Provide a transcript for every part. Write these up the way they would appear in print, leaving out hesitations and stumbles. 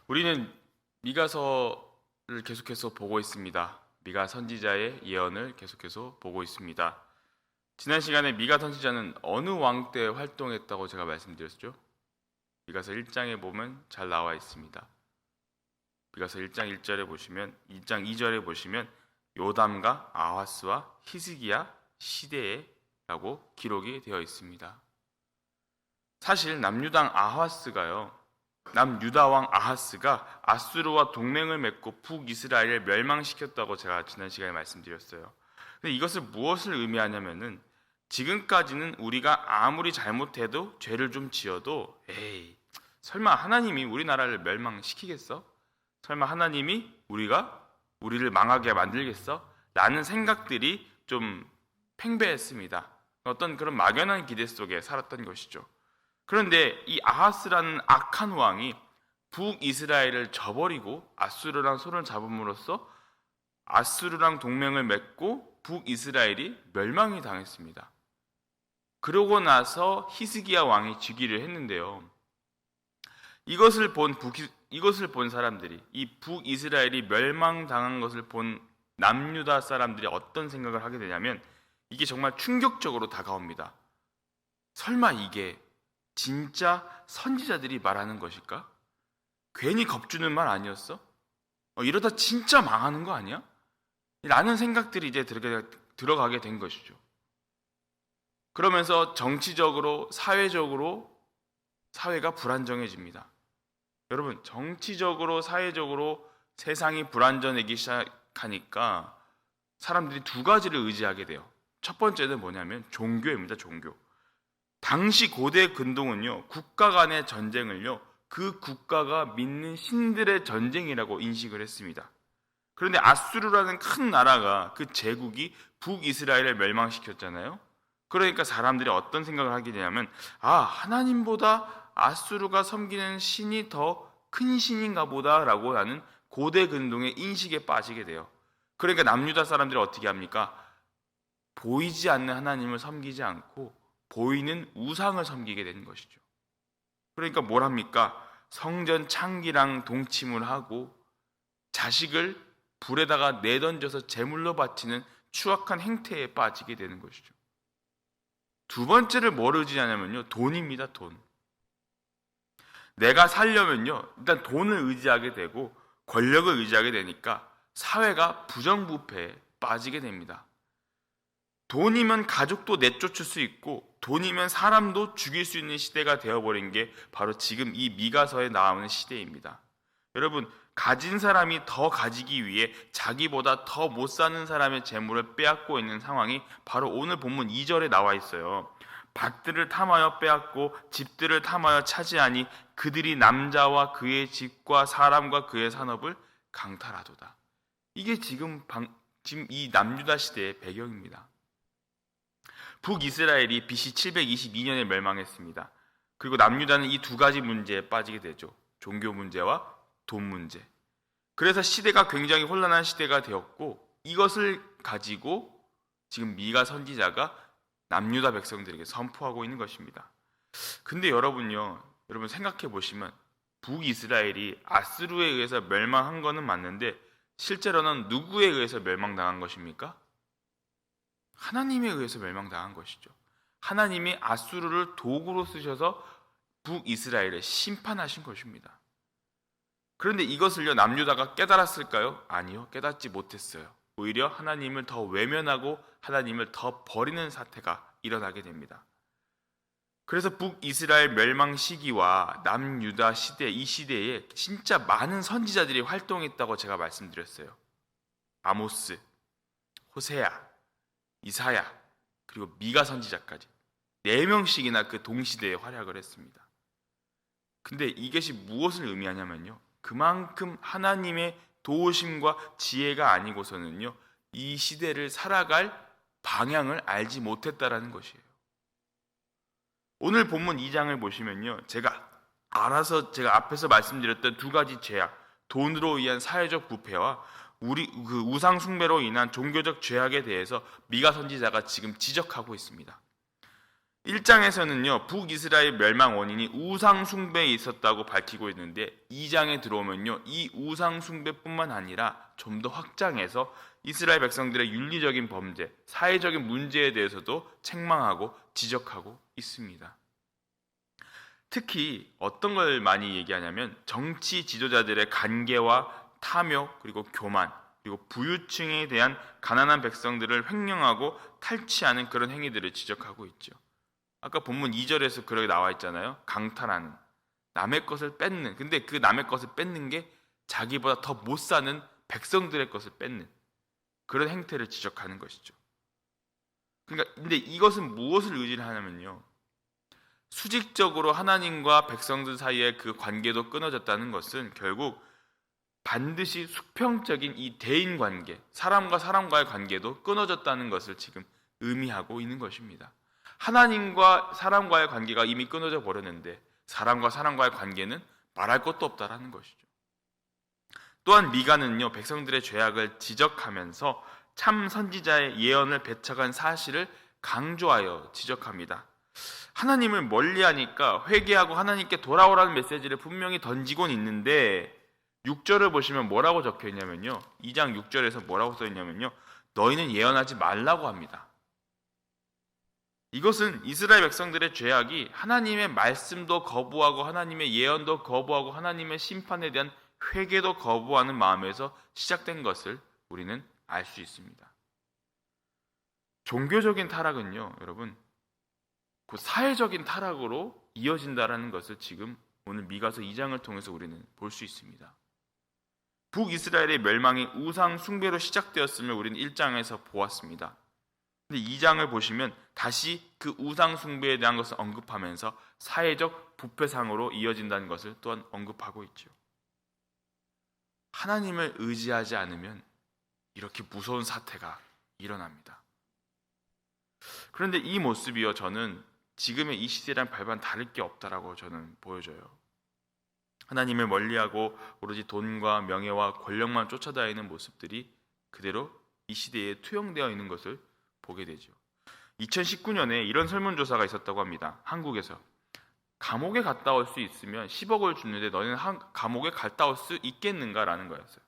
우리는 미가서를 계속해서 보고 있습니다. 미가 선지자의 예언을 계속해서 보고 있습니다. 지난 시간에 미가 선지자는 어느 왕 때 활동했다고 제가 말씀드렸죠? 미가서 1장에 보면 잘 나와 있습니다. 미가서 1장 1절에 보시면 2장 2절에 보시면 요담과 아하스와 히스기야 시대에라고 기록이 되어 있습니다. 사실 남유다 왕 아하스가 아수르와 동맹을 맺고 북이스라엘을 멸망시켰다고 제가 지난 시간에 말씀드렸어요. 근데 이것을 무엇을 의미하냐면은 지금까지는 우리가 아무리 잘못해도 죄를 좀 지어도 설마 하나님이 우리나라를 멸망시키겠어? 설마 하나님이 우리를 망하게 만들겠어? 라는 생각들이 좀 팽배했습니다. 어떤 그런 막연한 기대 속에 살았던 것이죠. 그런데 이 아하스라는 악한 왕이 북이스라엘을 저버리고 아수르랑 손을 잡음으로써 아수르랑 동맹을 맺고 북이스라엘이 멸망이 당했습니다. 그러고 나서 히스기야 왕이 즉위를 했는데요. 이것을 본 사람들이, 이 북이스라엘이 멸망당한 것을 본 남유다 사람들이 어떤 생각을 하게 되냐면 이게 정말 충격적으로 다가옵니다. 설마 이게 진짜 선지자들이 말하는 것일까? 괜히 겁주는 말 아니었어? 이러다 진짜 망하는 거 아니야? 라는 생각들이 이제 들어가게 된 것이죠. 그러면서 정치적으로, 사회적으로 사회가 불안정해집니다. 여러분, 정치적으로, 사회적으로 세상이 불안정해지기 시작하니까 사람들이 두 가지를 의지하게 돼요. 첫 번째는 뭐냐면 종교입니다. 종교. 당시 고대 근동은요, 국가 간의 전쟁을요, 그 국가가 믿는 신들의 전쟁이라고 인식을 했습니다. 그런데 아수르라는 큰 나라가 그 제국이 북이스라엘을 멸망시켰잖아요. 그러니까 사람들이 어떤 생각을 하게 되냐면 하나님보다 아수르가 섬기는 신이 더 큰 신인가 보다라고 하는 고대 근동의 인식에 빠지게 돼요. 그러니까 남유다 사람들이 어떻게 합니까? 보이지 않는 하나님을 섬기지 않고 보이는 우상을 섬기게 되는 것이죠. 그러니까 뭘 합니까? 성전 창기랑 동침을 하고 자식을 불에다가 내던져서 제물로 바치는 추악한 행태에 빠지게 되는 것이죠. 두 번째를 뭘 의지하냐면요, 돈입니다. 돈. 내가 살려면요, 일단 돈을 의지하게 되고 권력을 의지하게 되니까 사회가 부정부패에 빠지게 됩니다. 돈이면 가족도 내쫓을 수 있고 돈이면 사람도 죽일 수 있는 시대가 되어버린 게 바로 지금 이 미가서에 나오는 시대입니다. 여러분, 가진 사람이 더 가지기 위해 자기보다 더 못 사는 사람의 재물을 빼앗고 있는 상황이 바로 오늘 본문 2절에 나와 있어요. 밭들을 탐하여 빼앗고 집들을 탐하여 차지하니 그들이 남자와 그의 집과 사람과 그의 산업을 강탈하도다. 이게 지금 이 남유다 시대의 배경입니다. 북이스라엘이 BC 722년에 멸망했습니다. 그리고 남유다는 이 두 가지 문제에 빠지게 되죠. 종교 문제와 돈 문제. 그래서 시대가 굉장히 혼란한 시대가 되었고 이것을 가지고 지금 미가 선지자가 남유다 백성들에게 선포하고 있는 것입니다. 근데 여러분 생각해 보시면 북이스라엘이 아수르에 의해서 멸망한 것은 맞는데 실제로는 누구에 의해서 멸망당한 것입니까? 하나님에 의해서 멸망당한 것이죠. 하나님이 아수르를 도구로 쓰셔서 북이스라엘을 심판하신 것입니다. 그런데 이것을요, 남유다가 깨달았을까요? 아니요, 깨닫지 못했어요. 오히려 하나님을 더 외면하고 하나님을 더 버리는 사태가 일어나게 됩니다. 그래서 북이스라엘 멸망 시기와 남유다 시대, 이 시대에 진짜 많은 선지자들이 활동했다고 제가 말씀드렸어요. 아모스, 호세아, 이사야, 그리고 미가 선지자까지 4명씩이나 그 동시대에 활약을 했습니다. 근데 이것이 무엇을 의미하냐면요, 그만큼 하나님의 도우심과 지혜가 아니고서는요, 이 시대를 살아갈 방향을 알지 못했다라는 것이에요. 오늘 본문 2장을 보시면요, 제가 앞에서 말씀드렸던 두 가지 죄악, 돈으로 의한 사회적 부패와 그 우상 숭배로 인한 종교적 죄악에 대해서 미가 선지자가 지금 지적하고 있습니다. 1장에서는요 북이스라엘 멸망 원인이 우상 숭배에 있었다고 밝히고 있는데 2장에 들어오면요 이 우상 숭배뿐만 아니라 좀 더 확장해서 이스라엘 백성들의 윤리적인 범죄, 사회적인 문제에 대해서도 책망하고 지적하고 있습니다. 특히 어떤 걸 많이 얘기하냐면 정치 지도자들의 간계와 탐욕 그리고 교만 그리고 부유층에 대한 가난한 백성들을 횡령하고 탈취하는 그런 행위들을 지적하고 있죠. 아까 본문 2절에서 그렇게 나와 있잖아요. 강탈하는, 남의 것을 뺏는. 근데 그 남의 것을 뺏는 게 자기보다 더 못 사는 백성들의 것을 뺏는 그런 행태를 지적하는 것이죠. 그러니까 근데 이것은 무엇을 의지를 하냐면요. 수직적으로 하나님과 백성들 사이의 그 관계도 끊어졌다는 것은 결국 반드시 수평적인 이 대인 관계, 사람과 사람과의 관계도 끊어졌다는 것을 지금 의미하고 있는 것입니다. 하나님과 사람과의 관계가 이미 끊어져 버렸는데 사람과 사람과의 관계는 말할 것도 없다라는 것이죠. 또한 미가는요 백성들의 죄악을 지적하면서 참 선지자의 예언을 배척한 사실을 강조하여 지적합니다. 하나님을 멀리하니까 회개하고 하나님께 돌아오라는 메시지를 분명히 던지곤 있는데 6절을 보시면 뭐라고 적혀 있냐면요 2장 6절에서 뭐라고 써 있냐면요 너희는 예언하지 말라고 합니다. 이것은 이스라엘 백성들의 죄악이 하나님의 말씀도 거부하고 하나님의 예언도 거부하고 하나님의 심판에 대한 회개도 거부하는 마음에서 시작된 것을 우리는 알 수 있습니다. 종교적인 타락은요 여러분 그 사회적인 타락으로 이어진다라는 것을 지금 오늘 미가서 2장을 통해서 우리는 볼 수 있습니다. 북이스라엘의 멸망이 우상 숭배로 시작되었음을 우리는 1장에서 보았습니다. 근데 2장을 보시면 다시 그 우상 숭배에 대한 것을 언급하면서 사회적 부패상으로 이어진다는 것을 또한 언급하고 있죠. 하나님을 의지하지 않으면 이렇게 무서운 사태가 일어납니다. 그런데 이 모습이요 저는 지금의 이 시대랑 별반 다를 게 없다라고 저는 보여져요. 하나님을 멀리하고 오로지 돈과 명예와 권력만 쫓아다니는 모습들이 그대로 이 시대에 투영되어 있는 것을 보게 되죠. 2019년에 이런 설문조사가 있었다고 합니다. 한국에서 감옥에 갔다 올 수 있으면 10억을 주는데 너희는 감옥에 갔다 올 수 있겠는가라는 거였어요.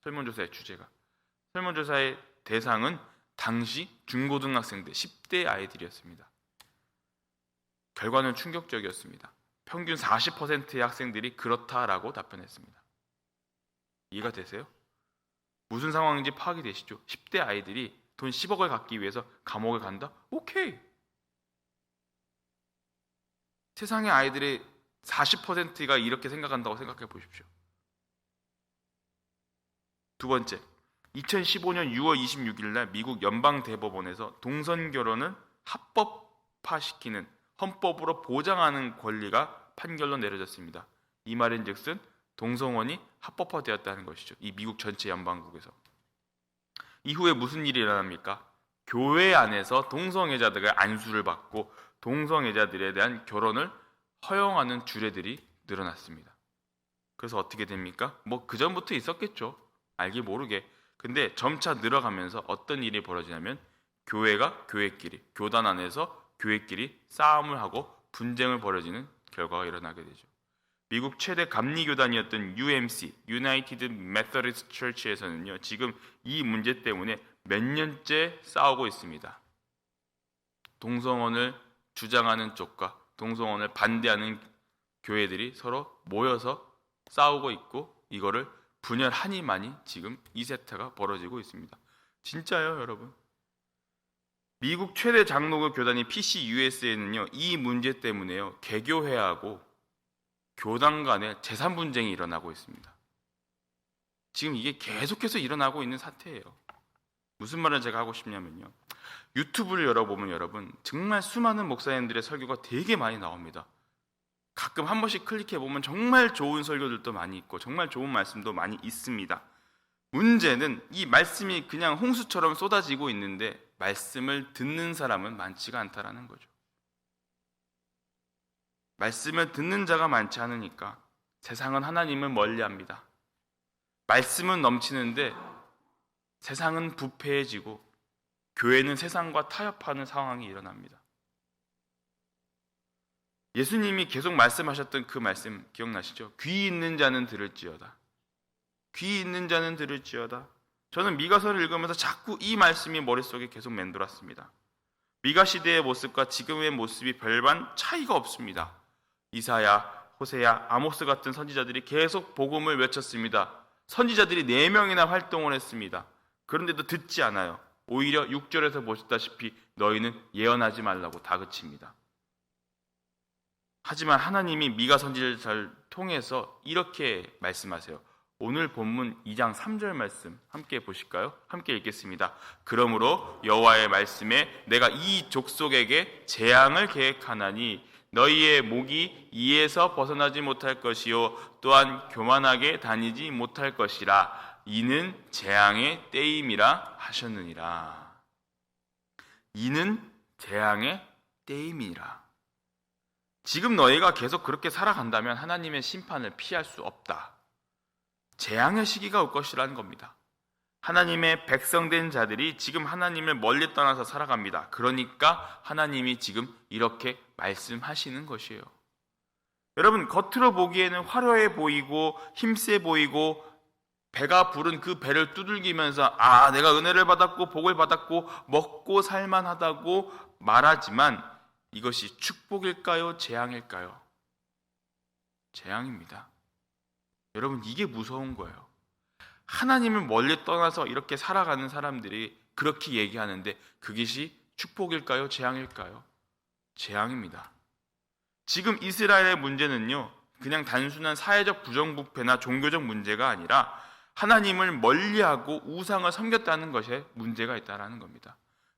설문조사의 주제가. 설문조사의 대상은 당시 중고등학생들 10대 아이들이었습니다. 결과는 충격적이었습니다. 평균 40%의 학생들이 그렇다라고 답변했습니다. 이해가 되세요? 무슨 상황인지 파악이 되시죠? 10대 아이들이 돈 10억을 갖기 위해서 감옥에 간다? 오케이. 세상의 아이들의 40%가 이렇게 생각한다고 생각해 보십시오. 두 번째, 2015년 6월 26일 날 미국 연방대법원에서 동성 결혼을 합법화시키는 헌법으로 보장하는 권리가 판결로 내려졌습니다. 이 말인즉슨 동성혼이 합법화되었다는 것이죠. 이 미국 전체 연방국에서. 이후에 무슨 일이 일어납니까? 교회 안에서 동성애자들의 안수를 받고 동성애자들에 대한 결혼을 허용하는 주례들이 늘어났습니다. 그래서 어떻게 됩니까? 뭐 그전부터 있었겠죠. 알게 모르게. 근데 점차 늘어가면서 어떤 일이 벌어지냐면 교회가 교회끼리, 교단 안에서 교회끼리 싸움을 하고 분쟁을 벌어지는 결과가 일어나게 되죠. 미국 최대 감리교단이었던 UMC, United Methodist Church에서는요, 지금 이 문제 때문에 몇 년째 싸우고 있습니다. 동성혼을 주장하는 쪽과 동성혼을 반대하는 교회들이 서로 모여서 싸우고 있고 이거를 분열하니만이 지금 이 세태가 벌어지고 있습니다. 진짜요, 여러분? 미국 최대 장로교 교단인 PCUSA는요, 이 문제 때문에요, 개교회하고 교단 간의 재산 분쟁이 일어나고 있습니다. 지금 이게 계속해서 일어나고 있는 사태예요. 무슨 말을 제가 하고 싶냐면요, 유튜브를 열어보면 여러분 정말 수많은 목사님들의 설교가 되게 많이 나옵니다. 가끔 한 번씩 클릭해보면 정말 좋은 설교들도 많이 있고 정말 좋은 말씀도 많이 있습니다. 문제는 이 말씀이 그냥 홍수처럼 쏟아지고 있는데 말씀을 듣는 사람은 많지가 않다라는 거죠. 말씀을 듣는 자가 많지 않으니까 세상은 하나님을 멀리합니다. 말씀은 넘치는데 세상은 부패해지고 교회는 세상과 타협하는 상황이 일어납니다. 예수님이 계속 말씀하셨던 그 말씀 기억나시죠? 귀 있는 자는 들을지어다. 귀 있는 자는 들을지어다. 저는 미가서를 읽으면서 자꾸 이 말씀이 머릿속에 계속 맴돌았습니다. 미가 시대의 모습과 지금의 모습이 별반 차이가 없습니다. 이사야, 호세야, 아모스 같은 선지자들이 계속 복음을 외쳤습니다. 선지자들이 4명이나 활동을 했습니다. 그런데도 듣지 않아요. 오히려 6절에서 보셨다시피 너희는 예언하지 말라고 다그칩니다. 하지만 하나님이 미가 선지자를 통해서 이렇게 말씀하세요. 오늘 본문 2장 3절 말씀 함께 보실까요? 함께 읽겠습니다. 그러므로 여호와의 말씀에 내가 이 족속에게 재앙을 계획하나니 너희의 목이 이에서 벗어나지 못할 것이요 또한 교만하게 다니지 못할 것이라. 이는 재앙의 때임이라 하셨느니라. 이는 재앙의 때임이라. 지금 너희가 계속 그렇게 살아간다면 하나님의 심판을 피할 수 없다. 재앙의 시기가 올 것이라는 겁니다. 하나님의 백성된 자들이 지금 하나님을 멀리 떠나서 살아갑니다. 그러니까 하나님이 지금 이렇게 말씀하시는 것이에요. 여러분, 겉으로 보기에는 화려해 보이고 힘세 보이고 배가 부른 그 배를 두들기면서 내가 은혜를 받았고 복을 받았고 먹고 살만하다고 말하지만 이것이 축복일까요? 재앙일까요? 재앙입니다. 여러분, 이게 무서운 거예요. 하나님을 멀리 떠나서 이렇게 살아가는 사람들이 그렇게 얘기하는데 그것이 축복일까요? 재앙일까요? 재앙입니다. 지금 이스라엘의 문제는요, 그냥 단순한 사회적 부정부패나 종교적 문제가 아니라 하나님을 멀리하고 우상을 섬겼다는 것에 문제가 있다는 겁니다.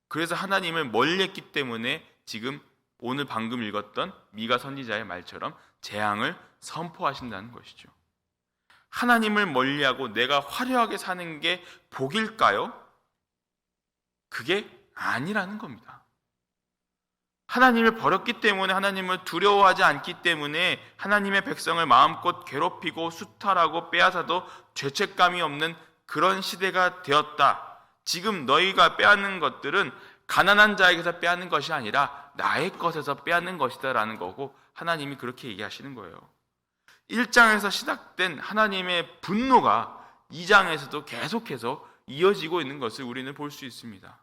그래서 하나님을 멀리했기 때문에 지금 오늘 방금 읽었던 미가 선지자의 말처럼 재앙을 선포하신다는 것이죠. 하나님을 멀리하고 내가 화려하게 사는 게 복일까요? 그게 아니라는 겁니다. 하나님을 버렸기 때문에, 하나님을 두려워하지 않기 때문에 하나님의 백성을 마음껏 괴롭히고 수탈하고 빼앗아도 죄책감이 없는 그런 시대가 되었다. 지금 너희가 빼앗는 것들은 가난한 자에게서 빼앗는 것이 아니라 나의 것에서 빼앗는 것이다 라는 거고, 하나님이 그렇게 얘기하시는 거예요. 1장에서 시작된 하나님의 분노가 2장에서도 계속해서 이어지고 있는 것을 우리는 볼 수 있습니다.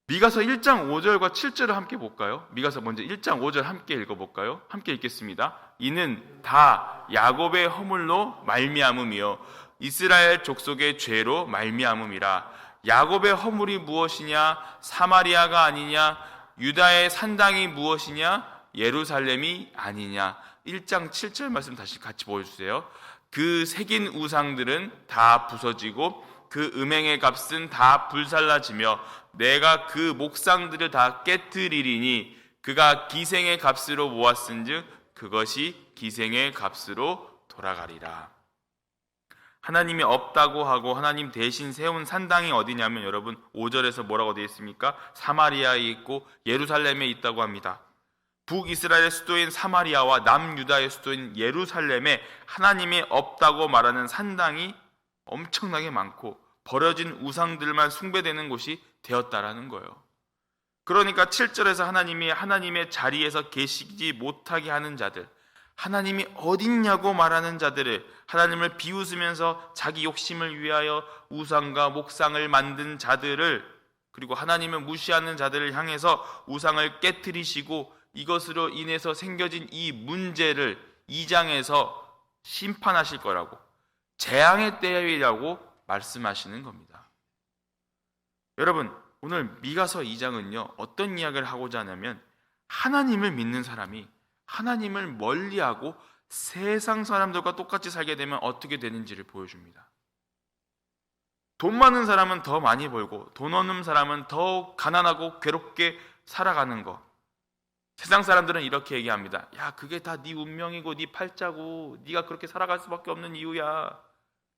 미가서 1장 5절과 7절을 함께 볼까요? 미가서 먼저 1장 5절 함께 읽어볼까요? 함께 읽겠습니다. 이는 다 야곱의 허물로 말미암음이요 이스라엘 족속의 죄로 말미암음이라. 야곱의 허물이 무엇이냐? 사마리아가 아니냐? 유다의 산당이 무엇이냐? 예루살렘이 아니냐? 1장 7절 말씀 다시 같이 보여주세요. 그 새긴 우상들은 다 부서지고 그 음행의 값은 다 불살라지며 내가 그 목상들을 다 깨뜨리리니 그가 기생의 값으로 모았은즉 그것이 기생의 값으로 돌아가리라. 하나님이 없다고 하고 하나님 대신 세운 산당이 어디냐면 여러분 5절에서 뭐라고 되어 있습니까? 사마리아에 있고 예루살렘에 있다고 합니다. 북이스라엘의 수도인 사마리아와 남유다의 수도인 예루살렘에 하나님이 없다고 말하는 산당이 엄청나게 많고 버려진 우상들만 숭배되는 곳이 되었다라는 거예요. 그러니까 7절에서 하나님이 하나님의 자리에서 계시지 못하게 하는 자들, 하나님이 어딨냐고 말하는 자들을, 하나님을 비웃으면서 자기 욕심을 위하여 우상과 목상을 만든 자들을, 그리고 하나님을 무시하는 자들을 향해서 우상을 깨트리시고 이것으로 인해서 생겨진 이 문제를 2장에서 심판하실 거라고, 재앙의 때이라고 말씀하시는 겁니다. 여러분, 오늘 미가서 2장은요 어떤 이야기를 하고자 하냐면 하나님을 믿는 사람이 하나님을 멀리하고 세상 사람들과 똑같이 살게 되면 어떻게 되는지를 보여줍니다. 돈 많은 사람은 더 많이 벌고 돈 없는 사람은 더 가난하고 괴롭게 살아가는 거. 세상 사람들은 이렇게 얘기합니다. 야, 그게 다 네 운명이고 네 팔자고 네가 그렇게 살아갈 수밖에 없는 이유야.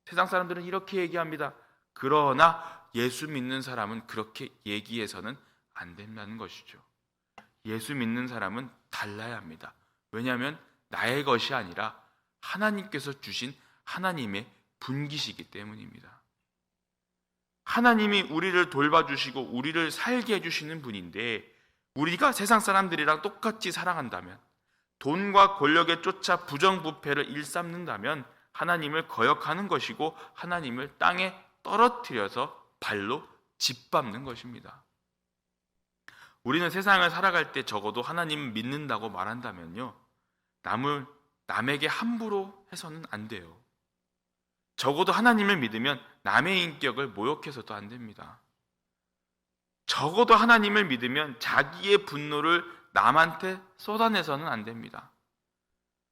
세상 사람들은 이렇게 얘기합니다. 그러나 예수 믿는 사람은 그렇게 얘기해서는 안 된다는 것이죠. 예수 믿는 사람은 달라야 합니다. 왜냐하면 나의 것이 아니라 하나님께서 주신 하나님의 분기시기 때문입니다. 하나님이 우리를 돌봐주시고 우리를 살게 해주시는 분인데 우리가 세상 사람들이랑 똑같이 살아간다면, 돈과 권력에 쫓아 부정부패를 일삼는다면 하나님을 거역하는 것이고 하나님을 땅에 떨어뜨려서 발로 짓밟는 것입니다. 우리는 세상을 살아갈 때 적어도 하나님을 믿는다고 말한다면요, 남에게 함부로 해서는 안 돼요. 적어도 하나님을 믿으면 남의 인격을 모욕해서도 안 됩니다. 적어도 하나님을 믿으면 자기의 분노를 남한테 쏟아내서는 안 됩니다.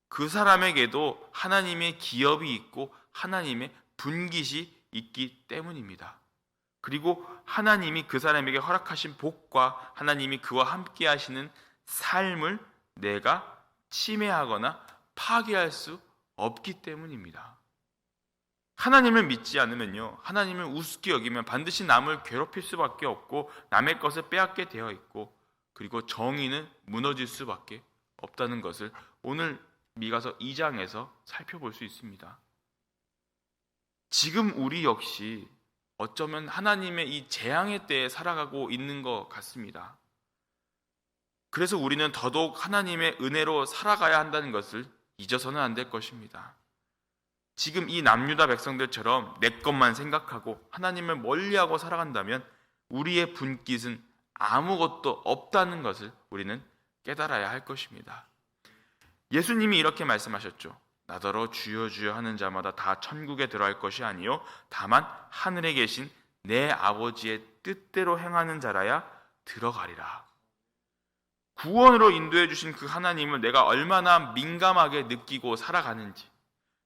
그 사람에게도 하나님의 기업이 있고 하나님의 분깃이 있기 때문입니다. 그리고 하나님이 그 사람에게 허락하신 복과 하나님이 그와 함께 하시는 삶을 내가 침해하거나 파괴할 수 없기 때문입니다. 하나님을 믿지 않으면요, 하나님을 우습게 여기면 반드시 남을 괴롭힐 수밖에 없고 남의 것을 빼앗게 되어 있고, 그리고 정의는 무너질 수밖에 없다는 것을 오늘 미가서 2장에서 살펴볼 수 있습니다. 지금 우리 역시 어쩌면 하나님의 이 재앙의 때에 살아가고 있는 것 같습니다. 그래서 우리는 더더욱 하나님의 은혜로 살아가야 한다는 것을 잊어서는 안 될 것입니다. 지금 이 남유다 백성들처럼 내 것만 생각하고 하나님을 멀리하고 살아간다면 우리의 분깃은 아무것도 없다는 것을 우리는 깨달아야 할 것입니다. 예수님이 이렇게 말씀하셨죠. 나더러 주여 주여 하는 자마다 다 천국에 들어갈 것이 아니요 다만 하늘에 계신 내 아버지의 뜻대로 행하는 자라야 들어가리라. 구원으로 인도해 주신 그 하나님을 내가 얼마나 민감하게 느끼고 살아가는지,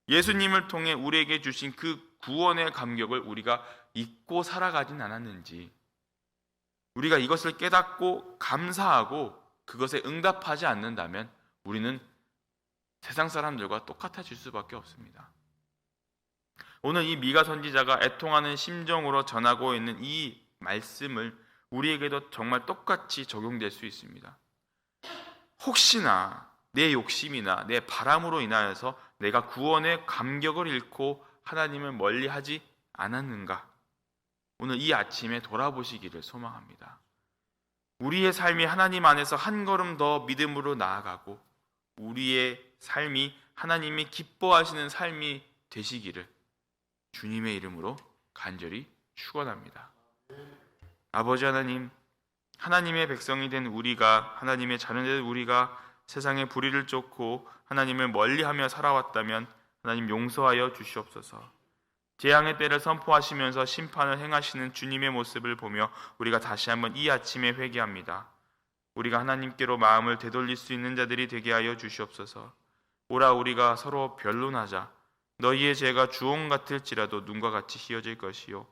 예수님을 통해 우리에게 주신 그 구원의 감격을 우리가 잊고 살아가진 않았는지, 우리가 이것을 깨닫고 감사하고 그것에 응답하지 않는다면 우리는 세상 사람들과 똑같아질 수밖에 없습니다. 오늘 이 미가 선지자가 애통하는 심정으로 전하고 있는 이 말씀을 우리에게도 정말 똑같이 적용될 수 있습니다. 혹시나 내 욕심이나 내 바람으로 인하여서 내가 구원의 감격을 잃고 하나님을 멀리하지 않았는가? 오늘 이 아침에 돌아보시기를 소망합니다. 우리의 삶이 하나님 안에서 한 걸음 더 믿음으로 나아가고 우리의 삶이 하나님이 기뻐하시는 삶이 되시기를 주님의 이름으로 간절히 축원합니다. 아버지 하나님, 하나님의 백성이 된 우리가, 하나님의 자녀 된 우리가 세상의 불의를 쫓고 하나님을 멀리하며 살아왔다면 하나님 용서하여 주시옵소서. 재앙의 때를 선포하시면서 심판을 행하시는 주님의 모습을 보며 우리가 다시 한번 이 아침에 회개합니다. 우리가 하나님께로 마음을 되돌릴 수 있는 자들이 되게 하여 주시옵소서. 오라 우리가 서로 변론하자. 너희의 죄가 주홍 같을지라도 눈과 같이 희어질 것이요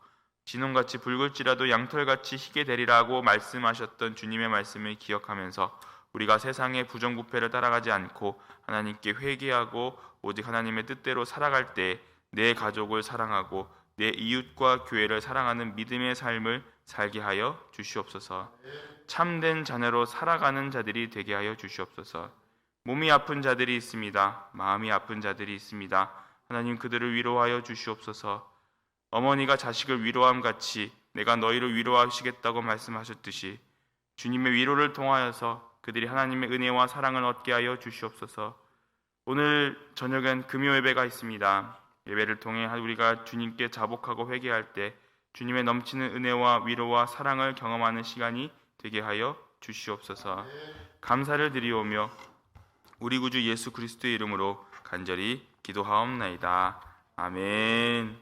진홍같이 붉을지라도 양털같이 희게 되리라고 말씀하셨던 주님의 말씀을 기억하면서 우리가 세상의 부정부패를 따라가지 않고 하나님께 회개하고 오직 하나님의 뜻대로 살아갈 때 내 가족을 사랑하고 내 이웃과 교회를 사랑하는 믿음의 삶을 살게 하여 주시옵소서. 참된 자녀로 살아가는 자들이 되게 하여 주시옵소서. 몸이 아픈 자들이 있습니다. 마음이 아픈 자들이 있습니다. 하나님 그들을 위로하여 주시옵소서. 어머니가 자식을 위로함 같이 내가 너희를 위로하시겠다고 말씀하셨듯이 주님의 위로를 통하여서 그들이 하나님의 은혜와 사랑을 얻게 하여 주시옵소서. 오늘 저녁엔 금요 예배가 있습니다. 예배를 통해 우리가 주님께 자복하고 회개할 때 주님의 넘치는 은혜와 위로와 사랑을 경험하는 시간이 되게 하여 주시옵소서. 감사를 드리오며 우리 구주 예수 그리스도의 이름으로 간절히 기도하옵나이다. 아멘.